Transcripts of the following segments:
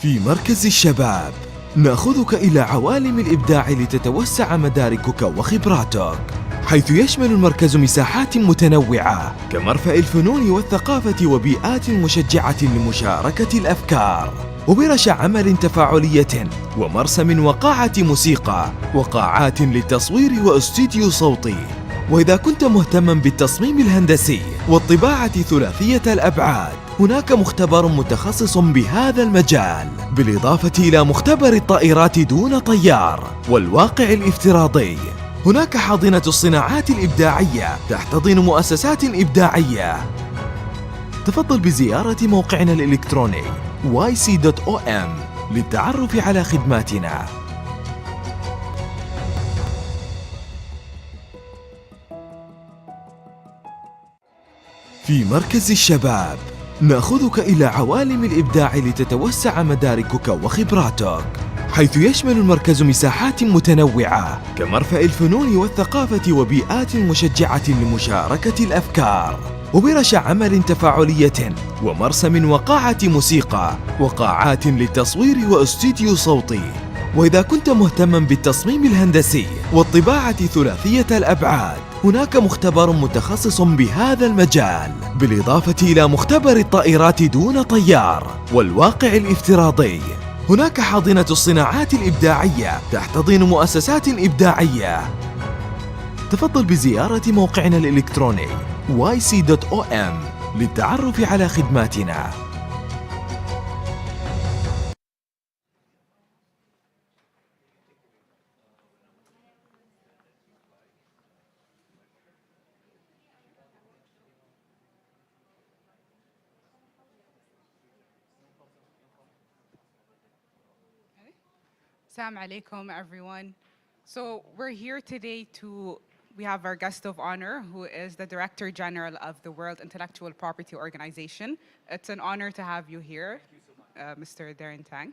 في مركز الشباب نأخذك إلى عوالم الإبداع لتتوسع مداركك وخبراتك، حيث يشمل المركز مساحات متنوعة كمرفأ الفنون والثقافة وبيئات مشجعة لمشاركة الأفكار، وورش عمل تفاعلية ومرسم وقاعة موسيقى وقاعات للتصوير واستديو صوتي. وإذا كنت مهتما بالتصميم الهندسي والطباعة ثلاثية الأبعاد، هناك مختبر متخصص بهذا المجال، بالإضافة إلى مختبر الطائرات دون طيار والواقع الافتراضي. هناك حاضنة الصناعات الإبداعية تحتضن مؤسسات إبداعية. تفضل بزيارة موقعنا الإلكتروني yc.om للتعرف على خدماتنا. في مركز الشباب نأخذك إلى عوالم الإبداع لتتوسع مداركك وخبراتك، حيث يشمل المركز مساحات متنوعة كمرفأ الفنون والثقافة وبيئات مشجعة لمشاركة الأفكار، وورش عمل تفاعلية ومرسم وقاعة موسيقى وقاعات للتصوير واستديو صوتي. وإذا كنت مهتما بالتصميم الهندسي والطباعة ثلاثية الأبعاد، هناك مختبر متخصص بهذا المجال، بالإضافة إلى مختبر الطائرات دون طيار والواقع الافتراضي. هناك حاضنة الصناعات الإبداعية تحتضن مؤسسات إبداعية. تفضل بزيارة موقعنا الإلكتروني yc.om للتعرف على خدماتنا. Assalamu alaikum, everyone. So we're here today we have our guest of honor, who is the Director General of the World Intellectual Property Organization. It's an honor to have you here, Mr. Daren Tang.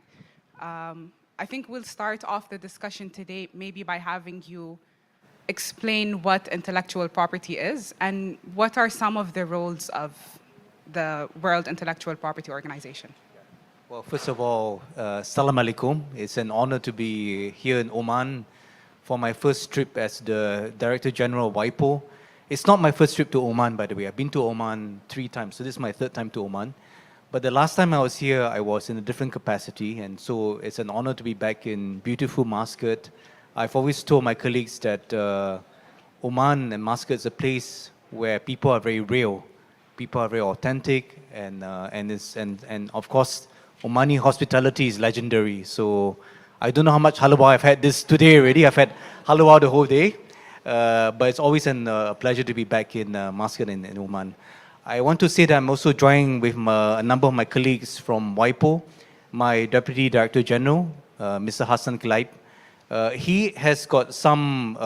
I think we'll start off the discussion today maybe by having you explain what intellectual property is and what are some of the roles of the World Intellectual Property Organization. Well, first of all, Salam alaikum. It's an honor to be here in Oman for my first trip as the Director General of WIPO. It's not my first trip to Oman, by the way. I've been to Oman 3 times, so this is my 3rd time to Oman. But the last time I was here, I was in a different capacity, and so it's an honor to be back in beautiful Muscat. I've always told my colleagues that Oman and Muscat is a place where people are very real, people are very authentic, and of course, Omani hospitality is legendary. So I don't know how much halwa I've had this today already. I've had halwa the whole day. But it's always a pleasure to be back in Muscat in Oman. I want to say that I'm also joining with a number of my colleagues from WIPO, my Deputy Director General, Mr. Hassan Klaib. He has got some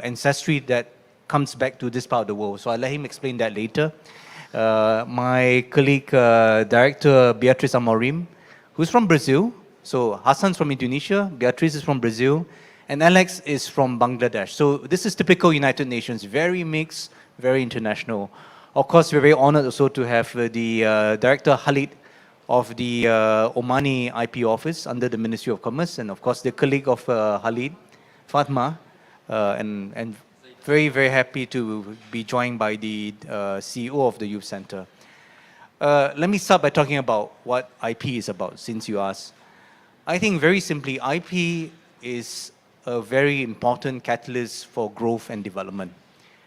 ancestry that comes back to this part of the world. So I'll let him explain that later. My colleague, Director Beatrice Amorim, who's from Brazil. So Hassan's from Indonesia, Beatrice is from Brazil, and Alex is from Bangladesh. So this is typical United Nations, very mixed, very international. Of course, we're very honored also to have the Director Khalid of the Omani IP office under the Ministry of Commerce, and of course the colleague of Khalid, Fatma, and very, very happy to be joined by the CEO of the Youth Center. Let me start by talking about what IP is about, since you asked. I think very simply, IP is a very important catalyst for growth and development.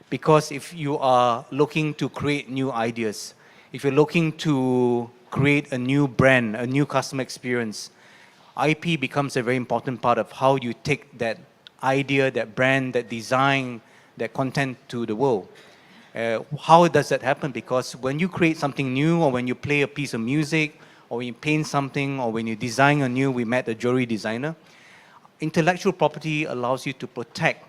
Because if you are looking to create new ideas, if you're looking to create a new brand, a new customer experience, IP becomes a very important part of how you take that idea, that brand, that design, that content to the world. How does that happen? Because when you create something new, or when you play a piece of music, or when you paint something, or when you design a new, we met a jewelry designer, intellectual property allows you to protect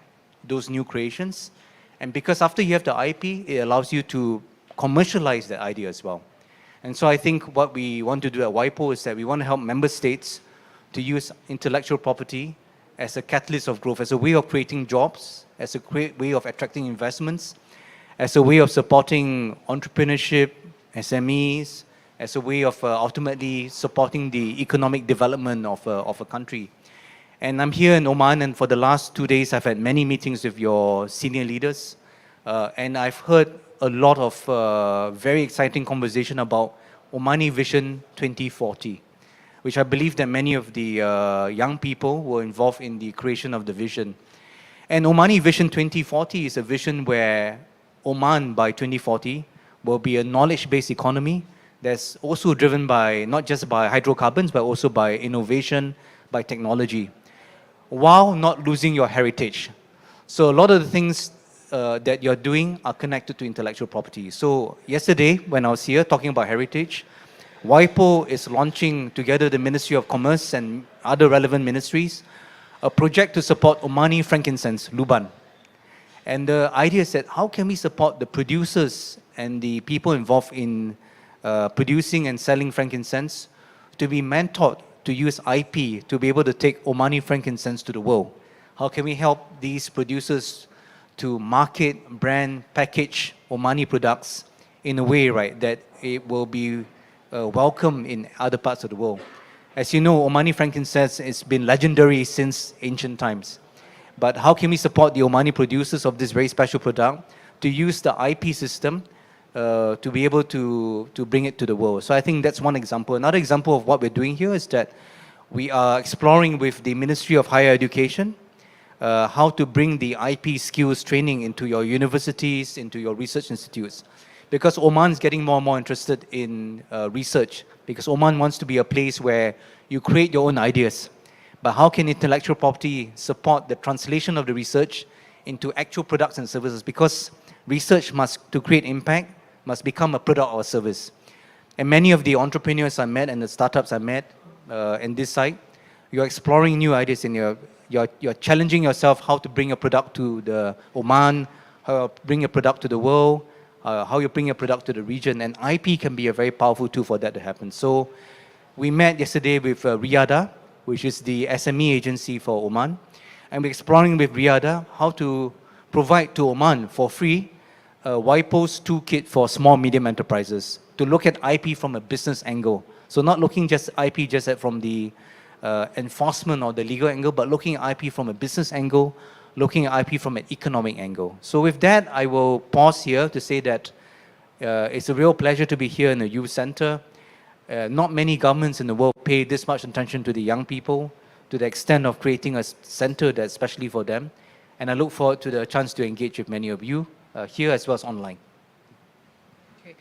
those new creations. And because after you have the IP, it allows you to commercialize that idea as well. And so I think what we want to do at WIPO is that we want to help member states to use intellectual property as a catalyst of growth, as a way of creating jobs, as a great way of attracting investments, as a way of supporting entrepreneurship, SMEs, as a way of ultimately supporting the economic development of a country. And I'm here in Oman, and for the last 2 days, I've had many meetings with your senior leaders, and I've heard a lot of very exciting conversation about Omani Vision 2040, which I believe that many of the young people were involved in the creation of the vision. And Omani Vision 2040 is a vision where Oman by 2040 will be a knowledge-based economy that's also driven by, not just by hydrocarbons, but also by innovation, by technology, while not losing your heritage. So a lot of the things that you're doing are connected to intellectual property. So yesterday, when I was here talking about heritage, WIPO is launching, together the Ministry of Commerce and other relevant ministries, a project to support Omani frankincense, Luban. And the idea is that how can we support the producers and the people involved in producing and selling frankincense to be mentored to use IP to be able to take Omani frankincense to the world? How can we help these producers to market, brand, package Omani products in a way, right, that it will be welcome in other parts of the world? As you know, Omani frankincense has been legendary since ancient times. But how can we support the Omani producers of this very special product to use the IP system to be able to bring it to the world? So I think that's one example. Another example of what we're doing here is that we are exploring with the Ministry of Higher Education how to bring the IP skills training into your universities, into your research institutes. Because Oman is getting more and more interested in research, because Oman wants to be a place where you create your own ideas. But how can intellectual property support the translation of the research into actual products and services? Because research must, to create impact, must become a product or a service. And many of the entrepreneurs I met and the startups I met in this site, you're exploring new ideas and you're challenging yourself how to bring a product to the Oman, how to bring a product to the world, how you bring a product to the region. And IP can be a very powerful tool for that to happen. So we met yesterday with Riyada, which is the SME agency for Oman. And we're exploring with Riyada how to provide to Oman for free WIPO's toolkit for small, medium enterprises to look at IP from a business angle. So not looking just IP just from the enforcement or the legal angle, but looking at IP from a business angle, looking at IP from an economic angle. So with that, I will pause here to say that it's a real pleasure to be here in the youth center. Not many governments in the world pay this much attention to the young people, to the extent of creating a center that's especially for them. And I look forward to the chance to engage with many of you here as well as online. Okay.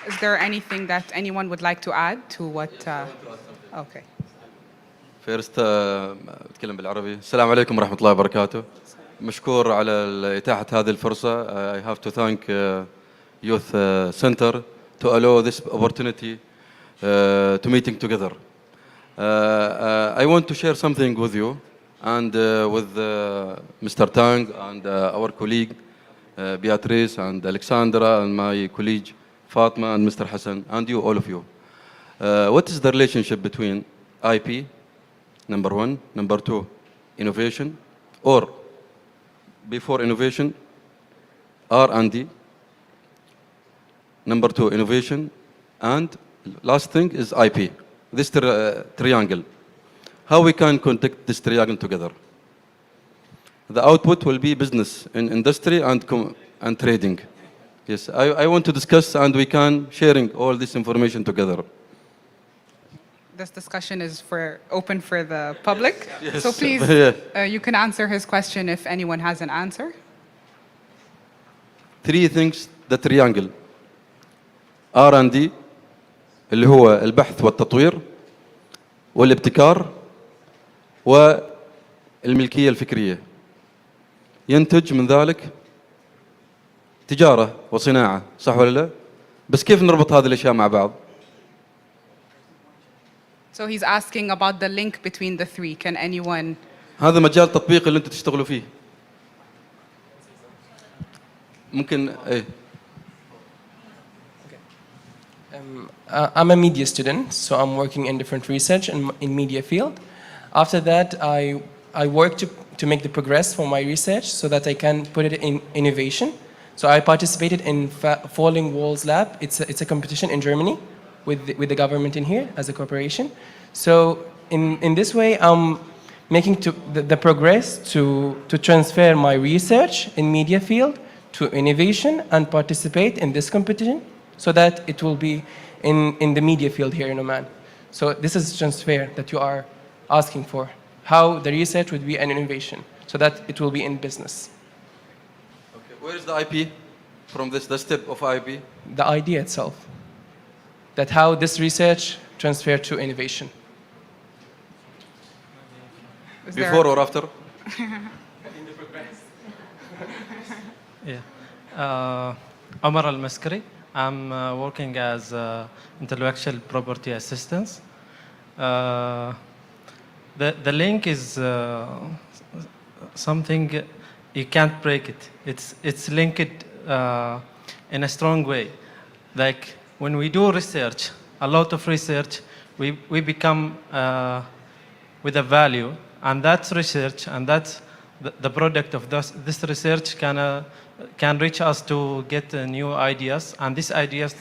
Is there anything that anyone would like to add to what? Okay. First, أتكلم بالعربي. السلام عليكم ورحمة الله وبركاته. مشكور على إتاحة هذه الفرصة. I have to thank Youth Center to allow this opportunity to meeting together. I want to share something with you and with Mr. Tang and our colleague Beatrice and Alexandra and my colleague Fatma and Mr. Hassan and you, all of you. What is the relationship between IP, number one, number two, innovation, or before innovation, R&D, number two, innovation, and last thing is IP. This triangle. How we can connect this triangle together? The output will be business in industry and trading. Yes, I want to discuss and we can sharing all this information together. This discussion is open for the public. Yes. So please, you can answer his question if anyone has an answer. Three things, the triangle. R&D اللي هو البحث والتطوير والابتكار والملكية الفكرية. ينتج من ذلك تجارة وصناعة، صح ولا لا؟ بس كيف نربط هذه الأشياء مع بعض؟ So he's asking about the link between the three. Can anyone? هذا مجال تطبيق اللي أنتم تشتغلوا فيه. ممكن إيه. I'm a media student, so I'm working in different research in media field. After that, I work to make the progress for my research so that I can put it in innovation. So I participated in Falling Walls Lab. It's a competition in Germany with the government in here as a corporation. So in this way, I'm making the progress to transfer my research in media field to innovation and participate in this competition so that it will be in the media field here in Oman. So this is transfer that you are asking for, how the research would be an innovation so that it will be in business. Okay. Where is the IP from this, the step of IP? The idea itself, that how this research transfer to innovation. Is there- Before or after? Yeah. Omar Al-Maskari. I'm working as intellectual property assistant. The link is something you can't break it. It's linked in a strong way. Like when we do research, a lot of research, we become with a value, and that's research, and that's the product of this research can reach us to get new ideas, and these ideas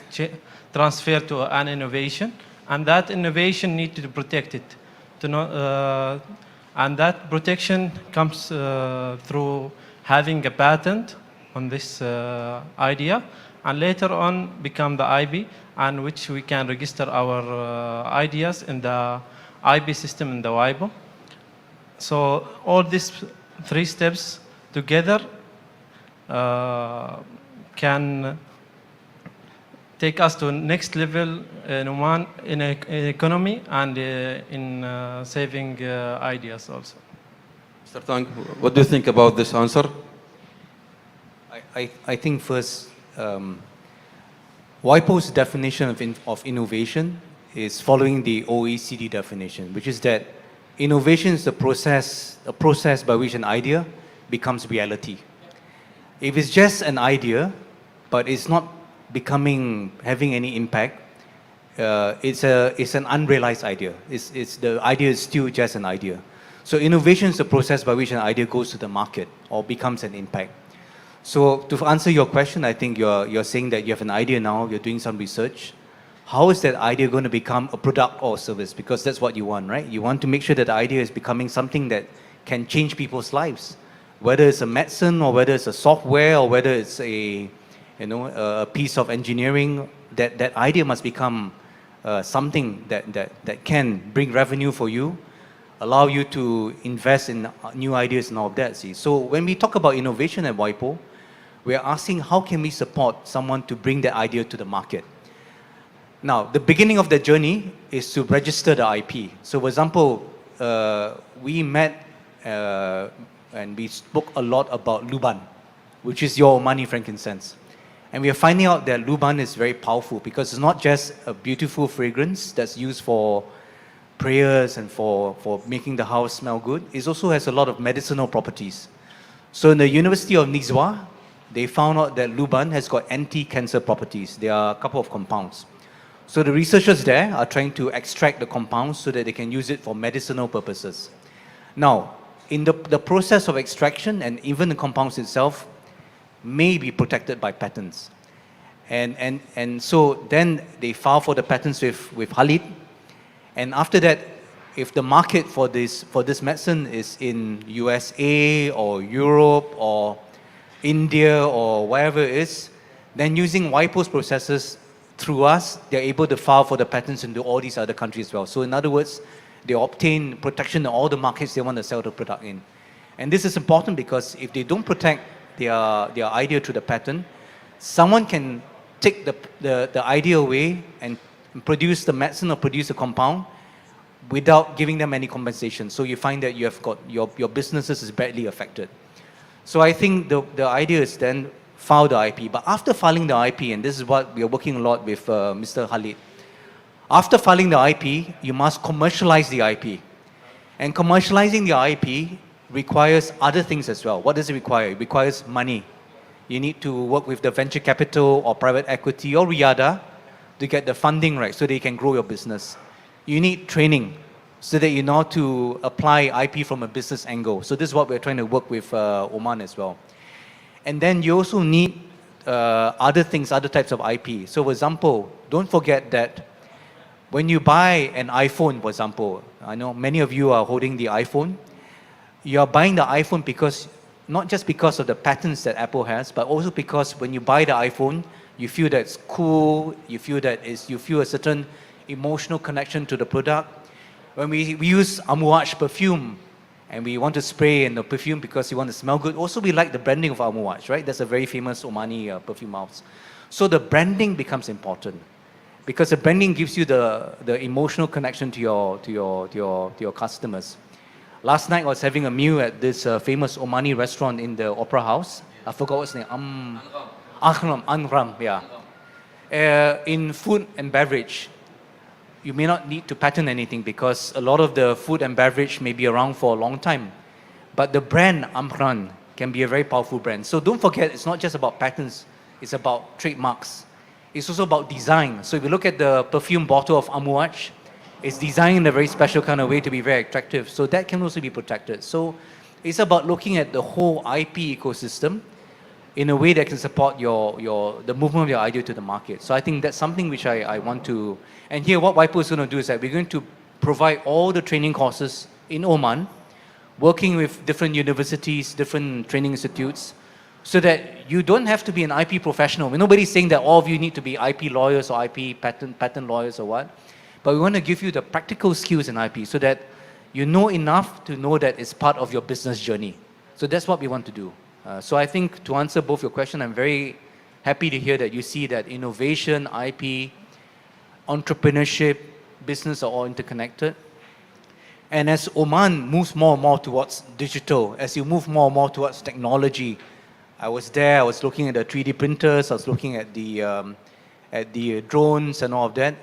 transfer to an innovation, and that innovation need to be protected. And that protection comes through having a patent on this idea, and later on become the IP, and which we can register our ideas in the IP system in the WIPO. So all these three steps together can take us to next level in Oman in economy and in saving ideas also. Mr. Tang, what do you think about this answer? I think first, WIPO's definition of innovation is following the OECD definition, which is that innovation is a process by which an idea becomes reality. If it's just an idea, but it's not having any impact, it's an unrealized idea. The idea is still just an idea. So innovation is the process by which an idea goes to the market or becomes an impact. So to answer your question, I think you're saying that you have an idea now, you're doing some research. How is that idea going to become a product or service? Because that's what you want, right? You want to make sure that the idea is becoming something that can change people's lives. Whether it's a medicine, or whether it's a software, or whether it's a piece of engineering, that idea must become something that can bring revenue for you, allow you to invest in new ideas and all of that. See, so when we talk about innovation at WIPO, we are asking how can we support someone to bring that idea to the market. Now, the beginning of the journey is to register the IP. So, for example, we met and we spoke a lot about Luban, which is your Omani frankincense. And we are finding out that Luban is very powerful because it's not just a beautiful fragrance that's used for prayers and for making the house smell good. It also has a lot of medicinal properties. So in the University of Nizwa, they found out that Luban has got anti-cancer properties. There are a couple of compounds. So the researchers there are trying to extract the compounds so that they can use it for medicinal purposes. Now, in the process of extraction, and even the compounds itself may be protected by patents. And so then they file for the patents with Khalid. And after that, if the market for this medicine is in USA or Europe or India or wherever it is, then using WIPO's processes through us, they're able to file for the patents into all these other countries as well. So in other words, they obtain protection in all the markets they want to sell the product in. And this is important because if they don't protect their idea through the patent, someone can take the idea away and produce the medicine or produce a compound without giving them any compensation. So you find that you have got your businesses is badly affected. So I think the idea is then file the IP. But after filing the IP, and this is what we are working a lot with Mr. Khalid, after filing the IP, you must commercialize the IP. And commercializing the IP requires other things as well. What does it require? It requires money. You need to work with the venture capital or private equity or RIADA to get the funding right so they can grow your business. You need training. so that you know how to apply IP from a business angle. So this is what we're trying to work with Oman as well. And then you also need other things, other types of IP. So for example, don't forget that when you buy an iPhone, for example, I know many of you are holding the iPhone. You are buying the iPhone because, not just because of the patents that Apple has, but also because when you buy the iPhone, you feel that it's cool, you feel a certain emotional connection to the product. When we use Amuaj perfume, and we want to spray in the perfume because we want to smell good, also we like the branding of Amuaj, right? That's a very famous Omani perfume house. So the branding becomes important, because the branding gives you the emotional connection to your customers. Last night I was having a meal at this famous Omani restaurant in the Opera House. I forgot what's the name. Anram, yeah. In food and beverage, you may not need to patent anything because a lot of the food and beverage may be around for a long time. But the brand Amran can be a very powerful brand. So don't forget, it's not just about patents, it's about trademarks. It's also about design. So if you look at the perfume bottle of Amuaj, it's designed in a very special kind of way to be very attractive. So that can also be protected. So it's about looking at the whole IP ecosystem in a way that can support the movement of your idea to the market. So I think that's something which I want to, and here what WIPO is going to do is that we're going to provide all the training courses in Oman, working with different universities, different training institutes, so that you don't have to be an IP professional. Nobody's saying that all of you need to be IP lawyers or IP patent lawyers or what, but we want to give you the practical skills in IP so that you know enough to know that it's part of your business journey. So that's what we want to do. So I think to answer both your questions, I'm very happy to hear that you see that innovation, IP, entrepreneurship, business are all interconnected. And as Oman moves more and more towards digital, as you move more and more towards technology, I was there, I was looking at the 3D printers, I was looking at the drones and all of that.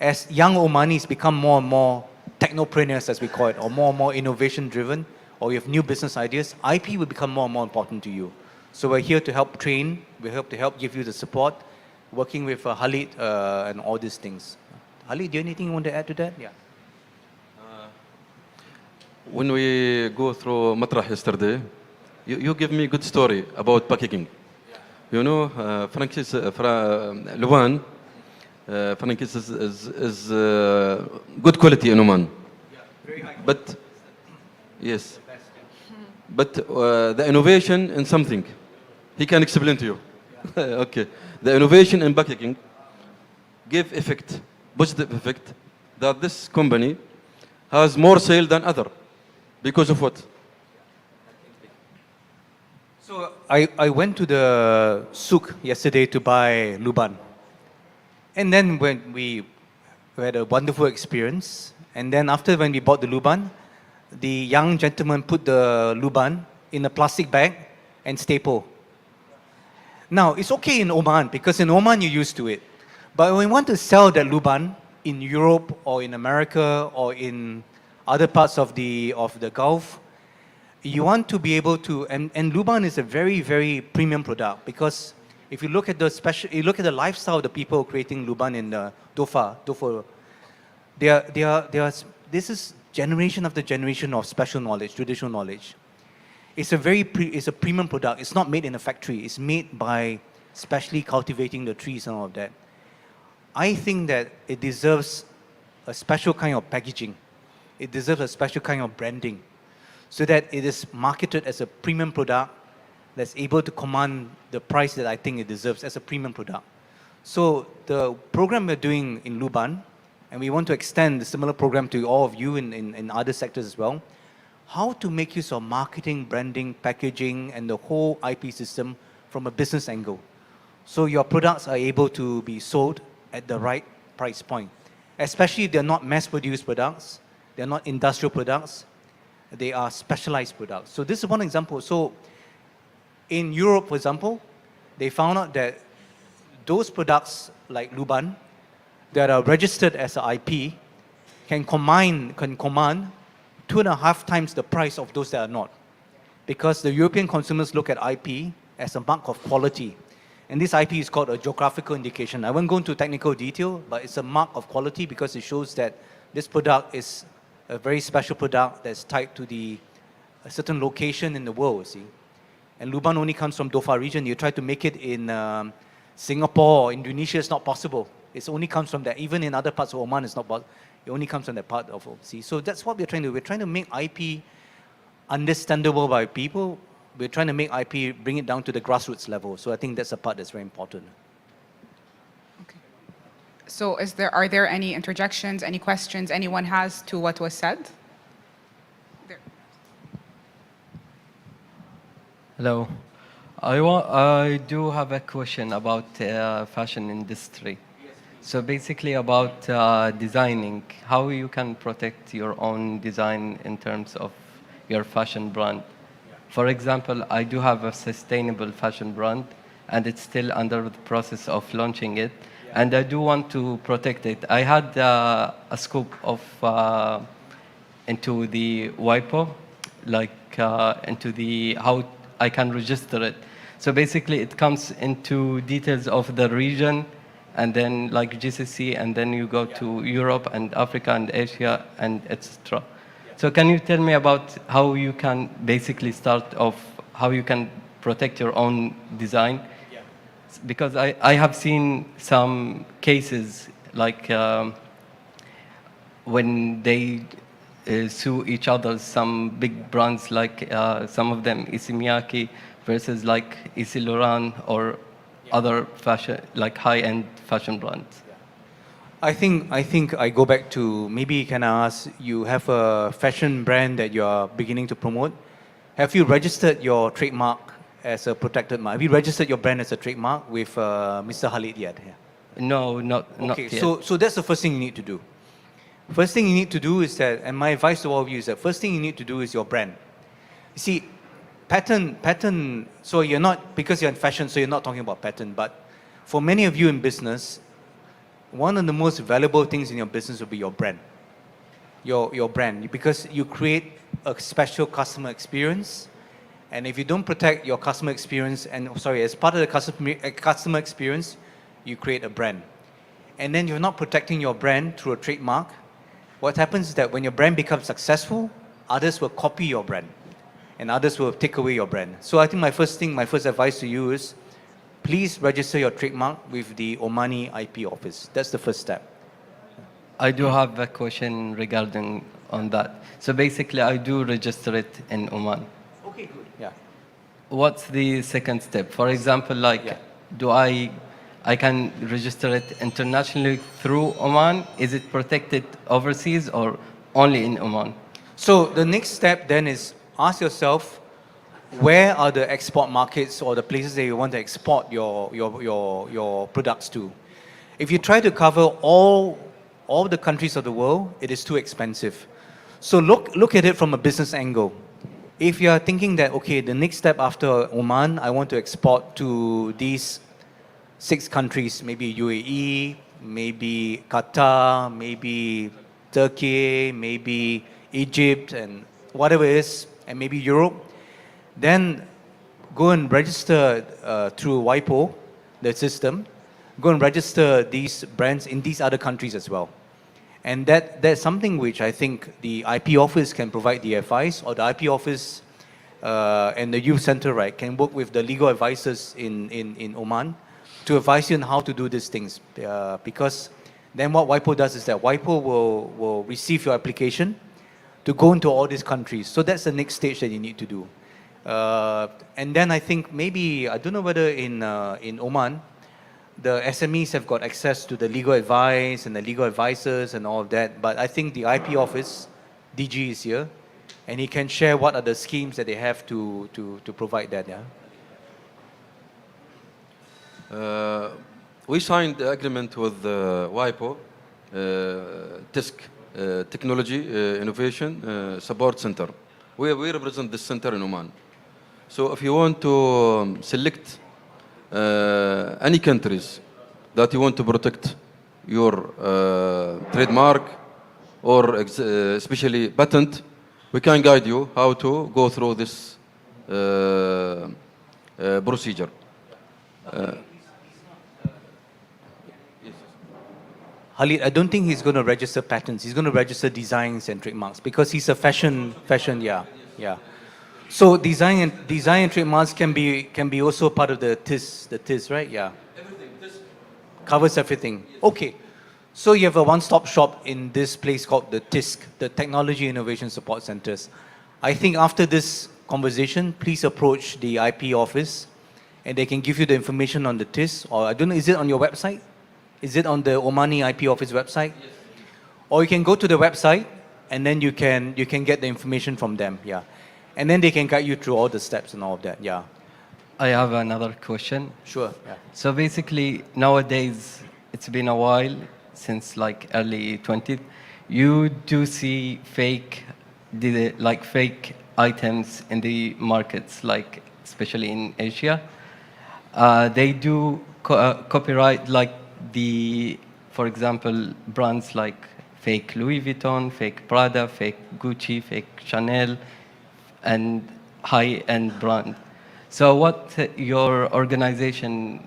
As young Omanis become more and more technopreneurs, as we call it, or more innovation driven, or you have new business ideas, IP will become more and more important to you. So we're here to help train, we're here to help give you the support, working with Khalid and all these things. Khalid, do you have anything you want to add to that? Yeah. When we go through Matrah yesterday, you give me a good story about packaging. Yeah. You know, Frankis, Luban, Frankis is good quality in Oman. Yeah, very high. But, yes. But the innovation in something, he can explain to you. Yeah. Okay. The innovation in packaging give effect, positive effect, that this company has more sale than other. Because of what? So I went to the souk yesterday to buy luban. And then when we had a wonderful experience, and then after when we bought the luban, the young gentleman put the luban in a plastic bag and staple. Now, it's okay in Oman, because in Oman you're used to it. But when we want to sell that luban in Europe or in America or in other parts of the Gulf, you want to be able to, and luban is a very, very premium product, because if you look at the lifestyle of the people creating luban in Dofa, this is generation after generation of special knowledge, traditional knowledge. It's a premium product. It's not made in a factory. It's made by specially cultivating the trees and all of that. I think that it deserves a special kind of packaging. It deserves a special kind of branding, so that it is marketed as a premium product that's able to command the price that I think it deserves as a premium product. So the program we're doing in Luban, and we want to extend the similar program to all of you in other sectors as well, how to make use of marketing, branding, packaging, and the whole IP system from a business angle. So your products are able to be sold at the right price point, especially if they're not mass-produced products, they're not industrial products, they are specialized products. So this is one example. So in Europe, for example, they found out that those products like Luban that are registered as an IP can command 2.5 times the price of those that are not. Because the European consumers look at IP as a mark of quality. And this IP is called a geographical indication. I won't go into technical detail, but it's a mark of quality because it shows that this product is a very special product that's tied to a certain location in the world, see. And Luban only comes from Doha region. You try to make it in Singapore or Indonesia, it's not possible. It only comes from there. Even in other parts of Oman, it's not possible. It only comes from that part of overseas. So that's what we're trying to do. We're trying to make IP understandable by people. We're trying to make IP, bring it down to the grassroots level. So I think that's a part that's very important. Okay. So are there any interjections, any questions anyone has to what was said? There. Hello. I do have a question about fashion industry. So basically about designing, how you can protect your own design in terms of your fashion brand. For example, I do have a sustainable fashion brand and it's still under the process of launching it. And I do want to protect it. I had a scope of into the WIPO, like into the how I can register it. So basically it comes into details of the region and then like GCC, and then you go to Europe and Africa and Asia and etc. So can you tell me about how you can basically start off, how you can protect your own design? Because I have seen some cases like when they sue each other, some big brands like some of them Isimiyaki versus like Issy Laurent or other fashion, like high-end fashion brands. I think I go back to, maybe can I ask, you have a fashion brand that you are beginning to promote. Have you registered your trademark as a protected mark? Have you registered your brand as a trademark with Mr. Khalid yet? Yeah. No, not Okay, yet. so that's the first thing you need to do. First thing you need to do is that, and my advice to all of you is that first thing you need to do is your brand. You see, pattern, so you're not, because you're in fashion, so you're not talking about pattern, but for many of you in business, one of the most valuable things in your business will be your brand. Your brand, because you create a special customer experience, and if you don't protect your customer experience, as part of the customer experience, you create a brand. And then you're not protecting your brand through a trademark. What happens is that when your brand becomes successful, others will copy your brand and others will take away your brand. So I think my first advice to you is, please register your trademark with the Omani IP office. That's the first step. I do have a question regarding on that. So basically, I do register it in Oman. Okay, good. Yeah. What's the second step? For example, like, do I can register it internationally through Oman? Is it protected overseas or only in Oman? So the next step then is ask yourself, where are the export markets or the places that you want to export your products to? If you try to cover all the countries of the world, it is too expensive. So look at it from a business angle. If you are thinking that, okay, the next step after Oman, I want to export to these 6 countries, maybe UAE, maybe Qatar, maybe Turkey, maybe Egypt, and whatever it is, and maybe Europe, then go and register through WIPO, the system. Go and register these brands in these other countries as well. And that's something which I think the IP office can provide the advice, or the IP office and the youth center, right, can work with the legal advisors in Oman to advise you on how to do these things. Because then what WIPO does is that WIPO will receive your application to go into all these countries. So that's the next stage that you need to do. And then I think maybe, I don't know whether in Oman, the SMEs have got access to the legal advice and the legal advisors and all of that. But I think the IP office, DG is here, and he can share what are the schemes that they have to provide that. Yeah. We signed the agreement with WIPO, TISC, Technology Innovation Support Center. We represent this center in Oman. So if you want to select any countries that you want to protect your trademark or especially patent, we can guide you how to go through this procedure. Khalid, I don't think he's going to register patents. He's going to register designs and trademarks because he's a fashion, yeah. So design and trademarks can be also part of the TIS, right? Yeah. Everything. TIS covers everything. Okay. So you have a one-stop shop in this place called the TISC, the Technology Innovation Support Centers. I think after this conversation, please approach the IP office and they can give you the information on the TIS, or I don't know, is it on your website? Is it on the Omani IP office website? Yes. Or you can go to the website and then you can get the information from them, yeah. And then they can guide you through all the steps and all of that, yeah. I have another question. Sure, yeah. So basically, nowadays, it's been a while, since like early 20th, you do see fake items in the markets, like especially in Asia. They do copyright like for example, brands like fake Louis Vuitton, fake Prada, fake Gucci, fake Chanel, and high-end brand. So what your organization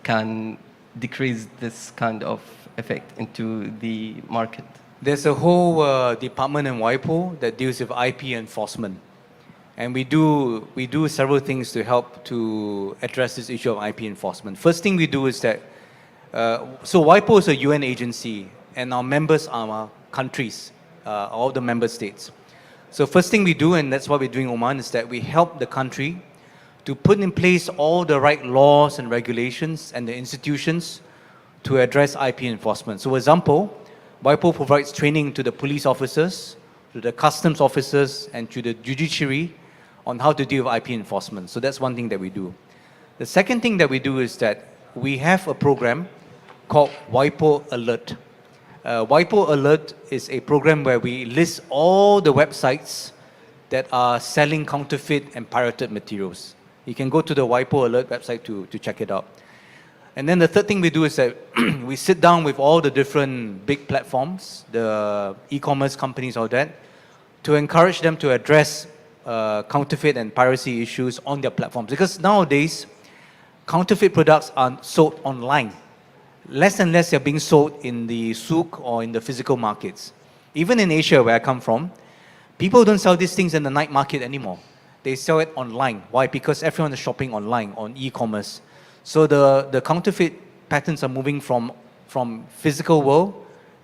can decrease this kind of effect into the market? There's a whole department in WIPO that deals with IP enforcement. And we do several things to help to address this issue of IP enforcement. First thing we do is that, so WIPO is a UN agency, and our members are countries, all the member states. So first thing we do, and that's what we're doing in Oman, is that we help the country to put in place all the right laws and regulations and the institutions to address IP enforcement. So for example, WIPO provides training to the police officers, to the customs officers, and to the judiciary on how to deal with IP enforcement. So that's one thing that we do. The second thing that we do is that we have a program called WIPO Alert. WIPO Alert is a program where we list all the websites that are selling counterfeit and pirated materials. You can go to the WIPO Alert website to check it out. And then the third thing we do is that we sit down with all the different big platforms, the e-commerce companies, all that, to encourage them to address counterfeit and piracy issues on their platforms. Because nowadays, counterfeit products are sold online. Less and less are being sold in the souk or in the physical markets. Even in Asia, where I come from, people don't sell these things in the night market anymore. They sell it online. Why? Because everyone is shopping online, on e-commerce. So the counterfeit patterns are moving from physical world,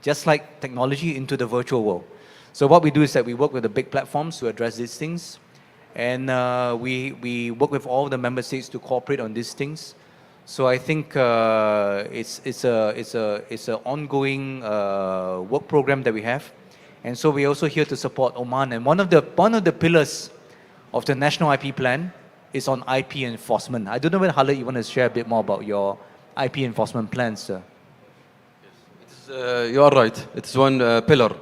just like technology, into the virtual world. So what we do is that we work with the big platforms to address these things. And we work with all the member states to cooperate on these things. So I think it's an ongoing work program that we have, and so we're also here to support Oman. And one of the pillars of the national IP plan is on IP enforcement. I don't know whether Khalid, you want to share a bit more about your IP enforcement plans, sir. You are right. It's one pillar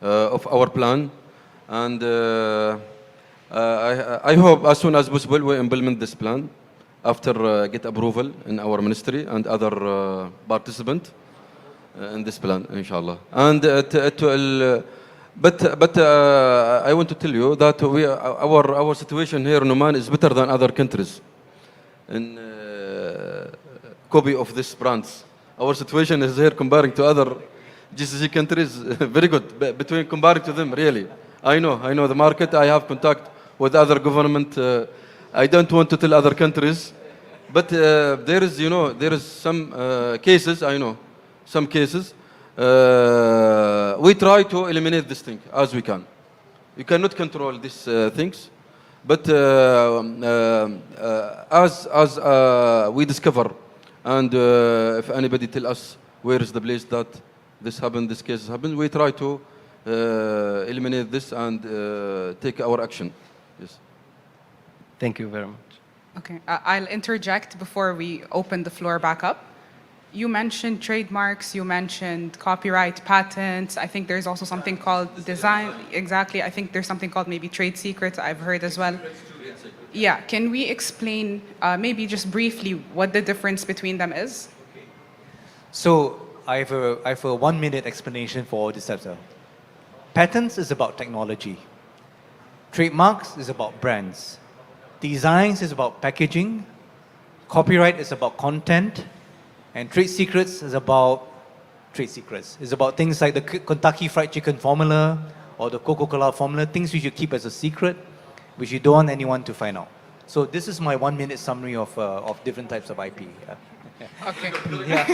of our plan, and I hope as soon as possible we implement this plan after get approval in our ministry and other participants in this plan, inshallah. And but I want to tell you that our situation here in Oman is better than other countries in copy of these brands. Our situation is here comparing to other GCC countries very good. Between comparing to them, really, I know the market. I have contact with other government. I don't want to tell other countries, but there is some cases. I know some cases. We try to eliminate this thing as we can. You cannot control these things, but as we discover, and if anybody tell us where is the place that this happened, this case happened, we try to eliminate this and take our action. Yes. Thank you very much. Okay, I'll interject before we open the floor back up. You mentioned trademarks, you mentioned copyright, patents. I think there's also something called design. Exactly, I think there's something called maybe trade secrets, I've heard as well. Yeah, can we explain maybe just briefly what the difference between them is? So I have a 1 minute explanation for all this stuff. Patents is about technology. Trademarks is about brands. Designs is about packaging. Copyright is about content. And trade secrets is about trade secrets. It's about things like the Kentucky Fried Chicken formula or the Coca-Cola formula, things you should keep as a secret, which you don't want anyone to find out. So this is my 1 minute summary of different types of IP. Okay. Yeah.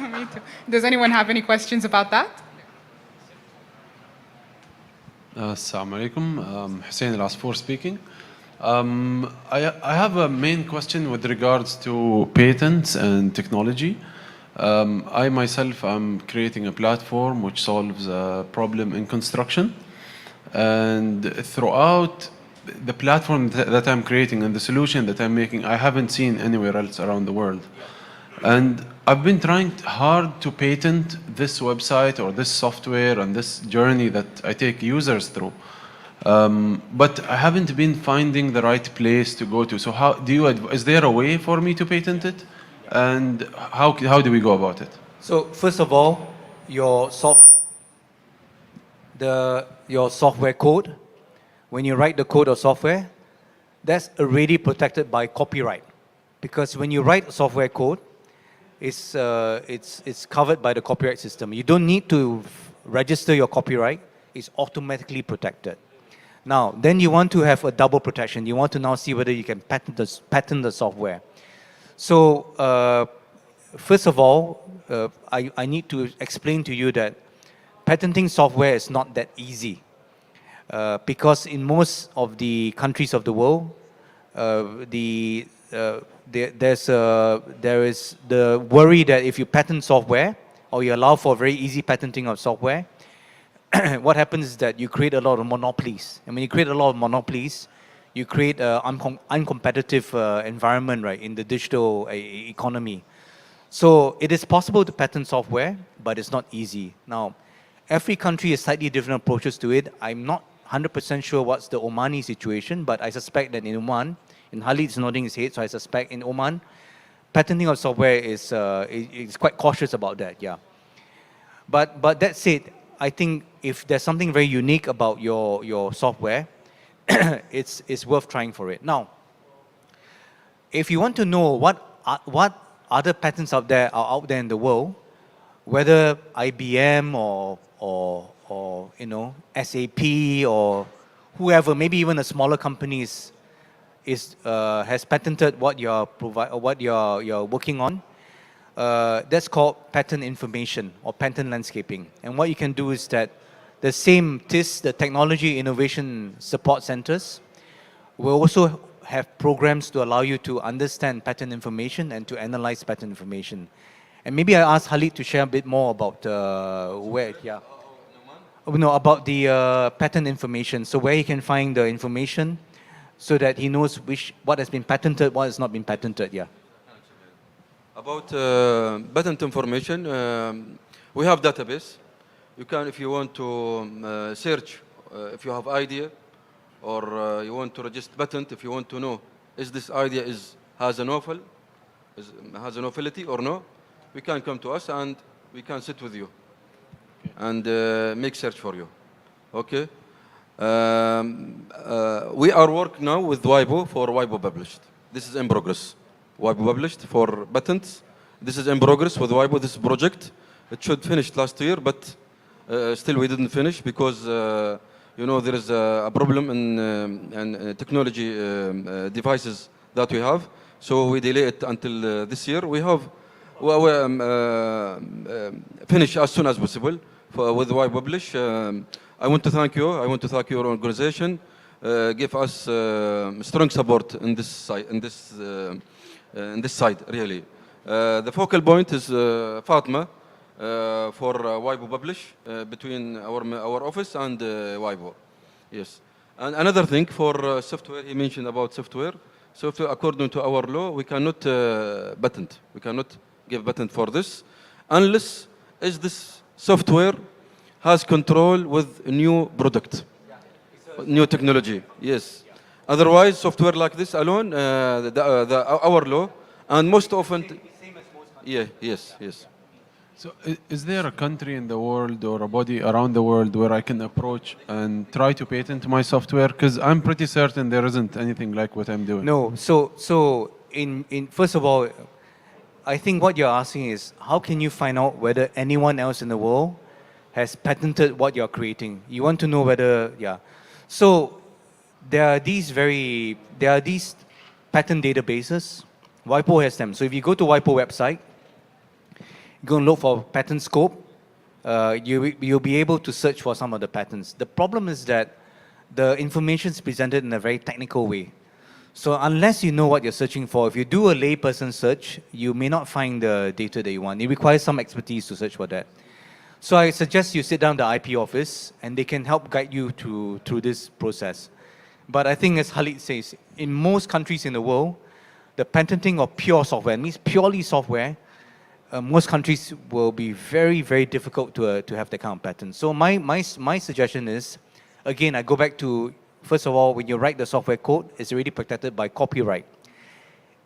Me too. Does anyone have any questions about that? Assalamu alaikum. Hussein Al-Asfour speaking. I have a main question with regards to patents and technology. I myself am creating a platform which solves a problem in construction. And throughout the platform that I'm creating and the solution that I'm making, I haven't seen anywhere else around the world. And I've been trying hard to patent this website or this software and this journey that I take users through. But I haven't been finding the right place to go to. So how do you, is there a way for me to patent it? And how do we go about it? So first of all, your software code, when you write the code or software, that's already protected by copyright. Because when you write software code, it's covered by the copyright system. You don't need to register your copyright. It's automatically protected. Now, then you want to have a double protection. You want to now see whether you can patent the software. So, first of all, I need to explain to you that patenting software is not that easy. Because in most of the countries of the world, there is the worry that if you patent software or you allow for very easy patenting of software, what happens is that you create a lot of monopolies. And when you create a lot of monopolies, you create an uncompetitive environment, right, in the digital economy. So it is possible to patent software, but it's not easy. Now, every country has slightly different approaches to it. I'm not 100% sure what's the Omani situation, but I suspect that in Oman, and Khalid's nodding his head, so I suspect in Oman, patenting of software is quite cautious about that, yeah. But that said, I think if there's something very unique about your software, it's worth trying for it. Now, if you want to know what other patents are out there in the world, whether IBM or you know, SAP or whoever, maybe even a smaller company has patented what you're working on. That's called patent information or patent landscaping. And what you can do is that the same TIS, the Technology Innovation Support Centers, will also have programs to allow you to understand patent information and to analyze patent information. And maybe I ask Khalid to share a bit more about about the patent information. So where he can find the information, so that he knows what has been patented, what has not been patented. Yeah. About patent information, we have database. You can, if you want to search, if you have idea, or you want to register patent, if you want to know is this idea has a novelty or no, we can come to us and we can sit with you and make search for you. Okay. We are working now with WIPO for WIPO published. This is in progress. WIPO published for patents. This is in progress with WIPO. This project, it should finish last year, but still we didn't finish because you know, there is a problem in technology devices that we have. So we delay it until this year. We have finish as soon as possible with WIPO publish. I want to thank you. I want to thank your organization. Give us strong support in this side. In this side, really. The focal point is Fatma for WIPO publish between our office and WIPO. Yes. And another thing for software, he mentioned about software. Software, according to our law, we cannot patent. We cannot give patent for this unless this software has control with a new product, new technology. Yes. Otherwise, software like this alone, our law, and most often, yes. So is there a country in the world or a body around the world where I can approach and try to patent my software? Because I'm pretty certain there isn't anything like what I'm doing. No. So in first of all, I think what you're asking is, how can you find out whether anyone else in the world has patented what you're creating? You want to know whether, yeah. So there are these patent databases. WIPO has them. So if you go to WIPO website, go and look for patent scope, you'll be able to search for some of the patents. The problem is that the information is presented in a very technical way. So unless you know what you're searching for, if you do a layperson search, you may not find the data that you want. It requires some expertise to search for that. So I suggest you sit down at the IP office and they can help guide you through this process. But I think, as Khalid says, in most countries in the world, the patenting of pure software, means purely software, most countries will be very, very difficult to have that kind of patent. So my suggestion is, again, I go back to, first of all, when you write the software code, it's already protected by copyright.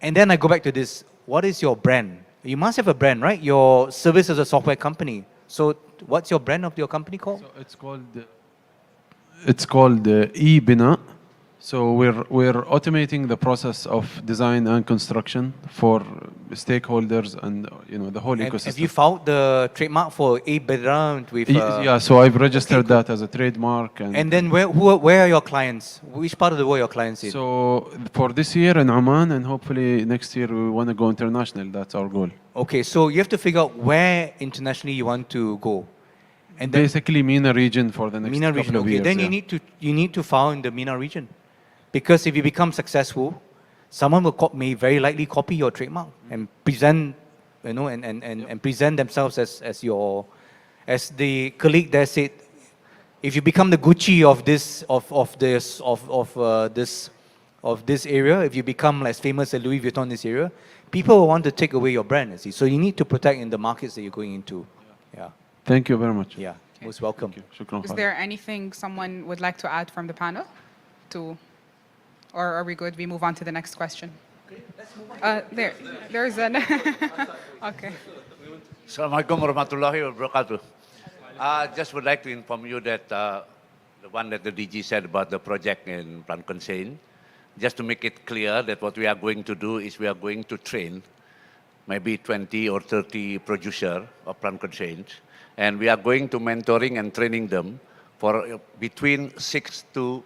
And then I go back to this, what is your brand? You must have a brand, right? Your service is a software company. So what's your brand of your company called? So it's called eBina. So we're automating the process of design and construction for stakeholders and the whole ecosystem. Have you filed the trademark for eBina with? Yeah, so I've registered that as a trademark. And then where are your clients? Which part of the world are your clients in? So for this year in Oman, and hopefully next year we want to go international. That's our goal. Okay, so you have to figure out where internationally you want to go. And then basically MENA region for the next MENA couple region. of Okay, years. then yeah. you need to file in the MENA region, because if you become successful, someone will may very likely copy your trademark and present, and present themselves as the colleague there said. If you become the Gucci of this area, if you become as famous as Louis Vuitton in this area, people will want to take away your brand. See, so you need to protect in the markets that you're going into. Yeah. Thank you very much. Yeah. Most welcome. Thank you. Shukran Is Khalid. there anything someone would like to add from the panel? Or are we good? We move on to the next question. There's an. Okay. Assalamualaikum warahmatullahi wabarakatuh. Just would like to inform you that the one that the DG said about the project in Plan Consain, just to make it clear that what we are going to do is we are going to train maybe 20 or 30 producer of Plan Consain, and we are going to mentoring and training them for between 6 to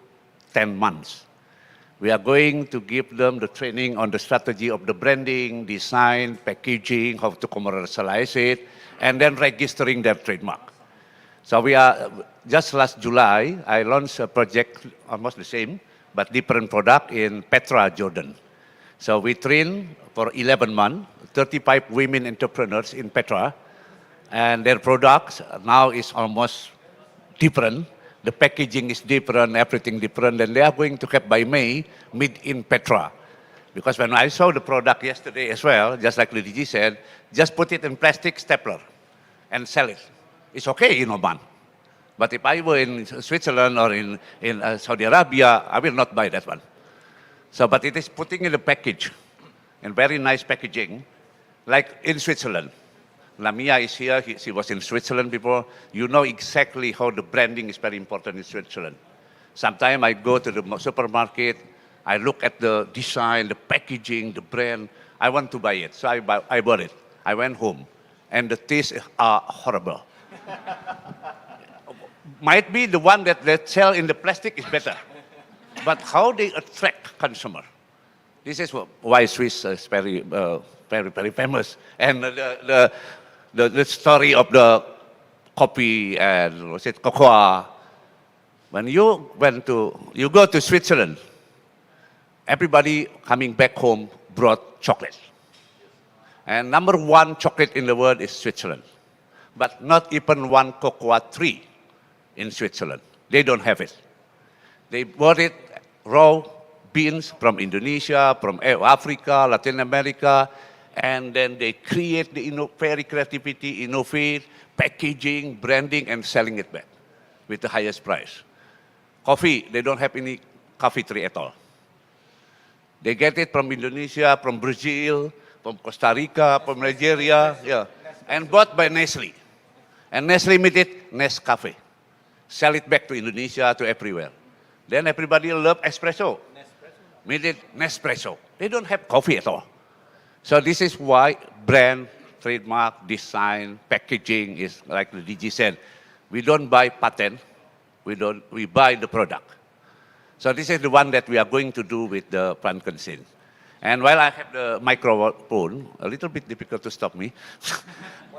10 months. We are going to give them the training on the strategy of the branding, design, packaging, how to commercialize it, and then registering their trademark. So we are, just last July, I launched a project almost the same, but different product in Petra, Jordan. So we train for 11 months, 35 women entrepreneurs in Petra, and their products now is almost different. The packaging is different, everything different, and they are going to have by May, made in Petra. Because when I saw the product yesterday as well, just like Lady G said, just put it in plastic stapler and sell it. It's okay in Oman. But if I were in Switzerland or in Saudi Arabia, I will not buy that one. So, but it is putting in a package, in very nice packaging, like in Switzerland. Lamia is here, she was in Switzerland before. You know exactly how the branding is very important in Switzerland. Sometimes I go to the supermarket, I look at the design, the packaging, the brand. I want to buy it, so I bought it. I went home, and the tastes are horrible. Might be the one that they sell in the plastic is better. But how they attract consumer? This is why Swiss is very, very famous. And the story of the coffee and was it cocoa. When you go to Switzerland, everybody coming back home brought chocolate. And number one chocolate in the world is Switzerland. But not even one cocoa tree in Switzerland. They don't have it. They bought it raw beans from Indonesia, from Africa, Latin America, and then they create the very creativity, innovate, packaging, branding, and selling it back with the highest price. Coffee, they don't have any coffee tree at all. They get it from Indonesia, from Brazil, from Costa Rica, from Nigeria, yeah, and bought by Nestle. And Nestle made it Nescafe. Sell it back to Indonesia, to everywhere. Then everybody love espresso. Made it Nespresso. They don't have coffee at all. So this is why brand, trademark, design, packaging is like the DG said. We don't buy patent, we buy the product. So this is the one that we are going to do with the plan consent. And while I have the microphone, a little bit difficult to stop me,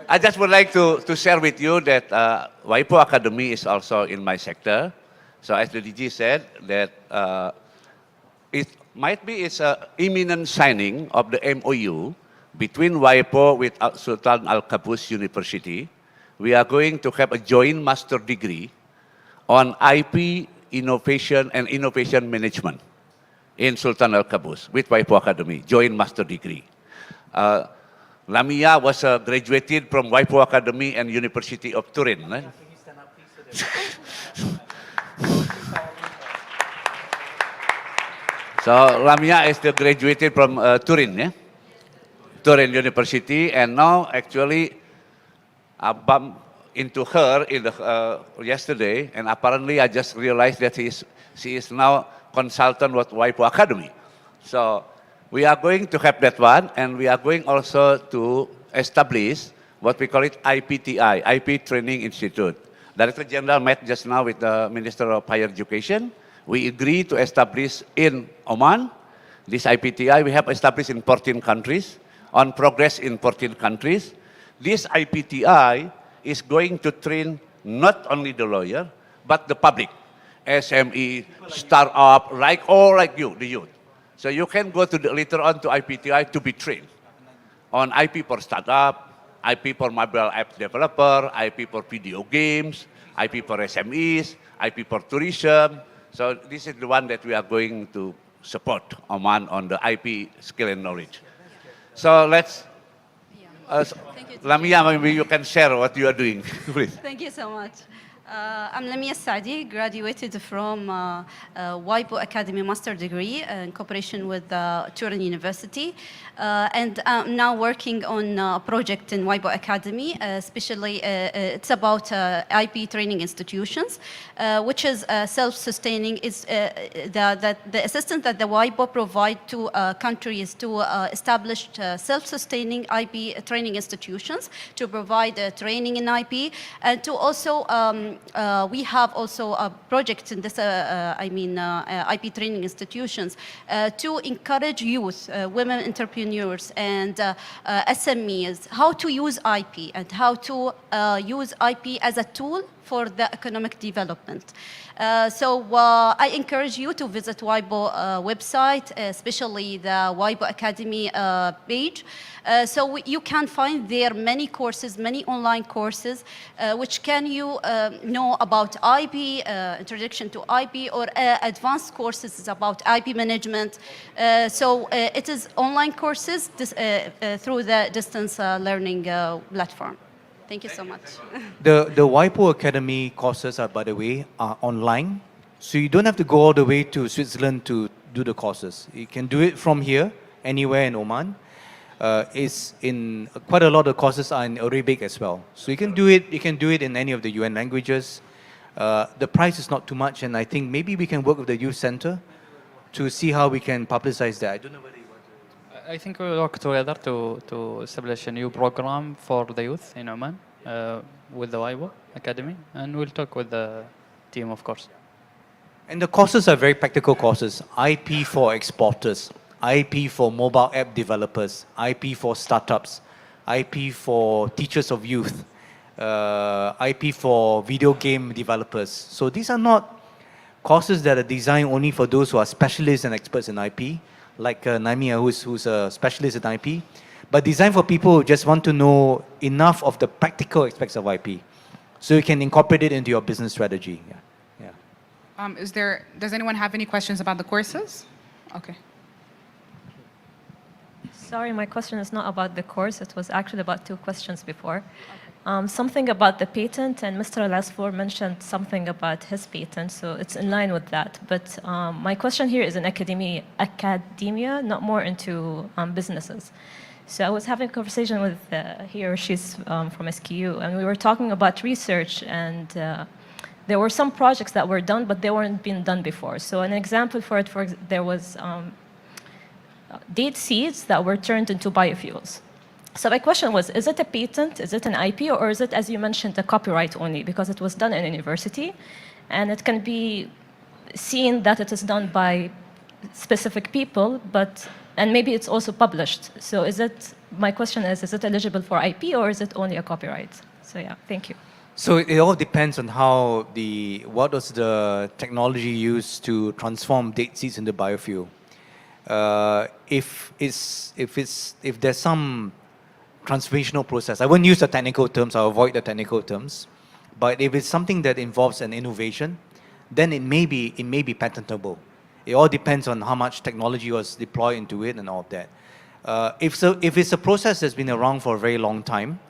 I just would like to share with you that WIPO Academy is also in my sector. So as the DG said, that it might be it's an imminent signing of the MOU between WIPO with Sultan Al Qaboos University. We are going to have a joint master degree on IP innovation and innovation management in Sultan Al Qaboos with WIPO Academy, joint master degree. Lamia was graduated from WIPO Academy and University of Turin. Right? So Lamia is graduated from Turin, yeah? Turin University, and now actually I bumped into her in the, yesterday, and apparently I just realized that she is now consultant with WIPO Academy. So we are going to have that one, and we are going also to establish what we call it IPTI, IP Training Institute. Director General met just now with the Minister of Higher Education. We agreed to establish in Oman this IPTI. We have established in 14 countries, on progress in 14 countries. This IPTI is going to train not only the lawyer, but the public, SME, startup, like you, the youth. So you can go to later on to IPTI to be trained on IP for startup, IP for mobile app developer, IP for video games, IP for SMEs, IP for tourism. So this is the one that we are going to support Oman on the IP skill and knowledge. So let's, Lamia, maybe you can share what you are doing, please. Thank you so much. I'm Lamia Saadi, graduated from WIPO Academy Master Degree in cooperation with Turin University. And I'm now working on a project in WIPO Academy, especially it's about IP training institutions, which is self-sustaining. Is the assistance that the WIPO provide to countries to establish self-sustaining IP training institutions, to provide training in IP, and to also we have also a project in this, IP training institutions to encourage youth, women entrepreneurs and SMEs, how to use IP and how to use IP as a tool for the economic development. So I encourage you to visit WIPO website, especially the WIPO Academy page. So you can find there many courses, many online courses, which can you know about IP, introduction to IP, or advanced courses about IP management. So it is online courses through the distance learning platform. Thank you so much. The WIPO Academy courses are, by the way, are online. So you don't have to go all the way to Switzerland to do the courses. You can do it from here, anywhere in Oman. It's in quite a lot of courses are in Arabic as well. So you can do it in any of the UN languages. The price is not too much, and I think maybe we can work with the youth center to see how we can publicize that. I don't know whether you want to. I think we'll work together to establish a new program for the youth in Oman with the WIPO Academy, and we'll talk with the team, of course. And the courses are very practical courses. IP for exporters, IP for mobile app developers, IP for startups, IP for teachers of youth, IP for video game developers. So these are not courses that are designed only for those who are specialists and experts in IP, like Naimia, who's a specialist in IP, but designed for people who just want to know enough of the practical aspects of IP, so you can incorporate it into your business strategy. Does anyone have any questions about the courses? Okay. Sorry, my question is not about the course. It was actually about two questions before. Something about the patent, and Mr. Al-Asfour mentioned something about his patent, so it's in line with that. But my question here is in academia, not more into businesses. So I was having a conversation with he or she's from SKU, and we were talking about research, and there were some projects that were done, but they weren't being done before. So an example for it, there was date seeds that were turned into biofuels. So my question was, is it a patent, is it an IP, or is it, as you mentioned, a copyright only? Because it was done in a university, and it can be seen that it is done by specific people, and maybe it's also published. So my question is it eligible for IP, or is it only a copyright? So yeah, thank you. So it all depends on what was the technology used to transform date seeds into biofuel. If there's some transformational process, I won't use the technical terms, I'll avoid the technical terms, but if it's something that involves an innovation, then it may be patentable. It all depends on how much technology was deployed into it and all of that. If it's a process that's been around for a very long time,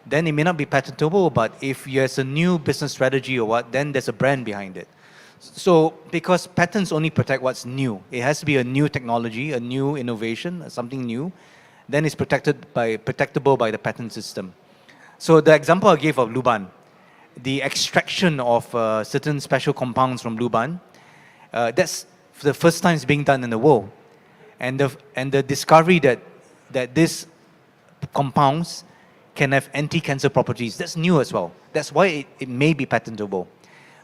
then it may not be patentable, but if there's a new business strategy or what, then there's a brand behind it. So, because patents only protect what's new, it has to be a new technology, a new innovation, something new, then it's protectable by the patent system. So the example I gave of Luban, the extraction of certain special compounds from Luban, that's the first time it's being done in the world. And the discovery that these compounds can have anti-cancer properties, that's new as well. That's why it may be patentable.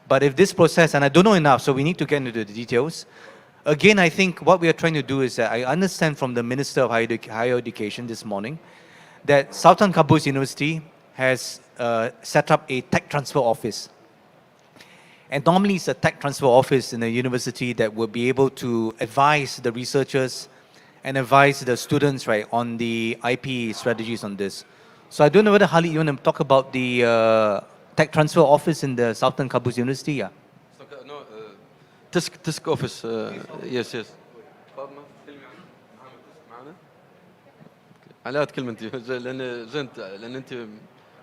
But if this process, and I don't know enough, so we need to get into the details. Again, I think what we are trying to do is that I understand from the Minister of Higher Education this morning that Sultan Qaboos University has set up a tech transfer office. And normally it's a tech transfer office in a university that will be able to advise the researchers and advise the students, right, on the IP strategies on this. So I don't know whether, Khalid, you want to talk about the tech transfer office in the Sultan Qaboos University? Yeah. No, TISC office. Yes. على تكلم انت لان انت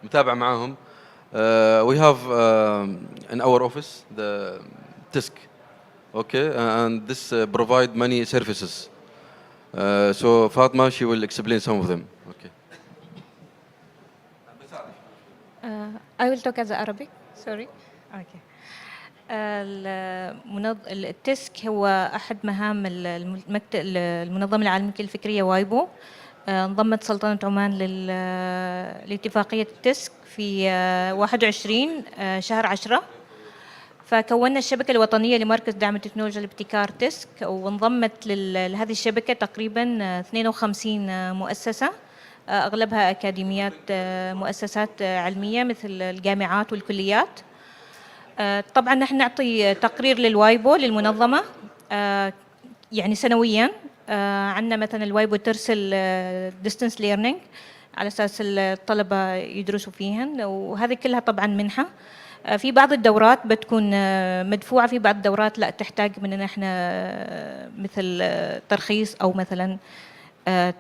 متابع معاهم. We have in our office the TISC, okay, and this provide many services. So Fatma, she will explain some of them. Okay. I will talk as Arabic. Sorry. Okay. التسك هو أحد مهام المنظمة العالمية الفكرية وايبو. انضمت سلطنة عمان لاتفاقية التسك في 21 شهر 10. فكونا الشبكة الوطنية لمركز دعم التكنولوجيا الابتكار تسك، وانضمت لهذه الشبكة تقريبا 52 مؤسسة، أغلبها أكاديميات، مؤسسات علمية مثل الجامعات والكليات. طبعا نحن نعطي تقرير للوايبو للمنظمة يعني سنويا. عندنا مثلا الوايبو ترسل distance learning على أساس الطلبة يدرسوا فيهن، وهذه كلها طبعا منحة. في بعض الدورات بتكون مدفوعة، في بعض الدورات لا تحتاج مننا احنا مثل ترخيص أو مثلا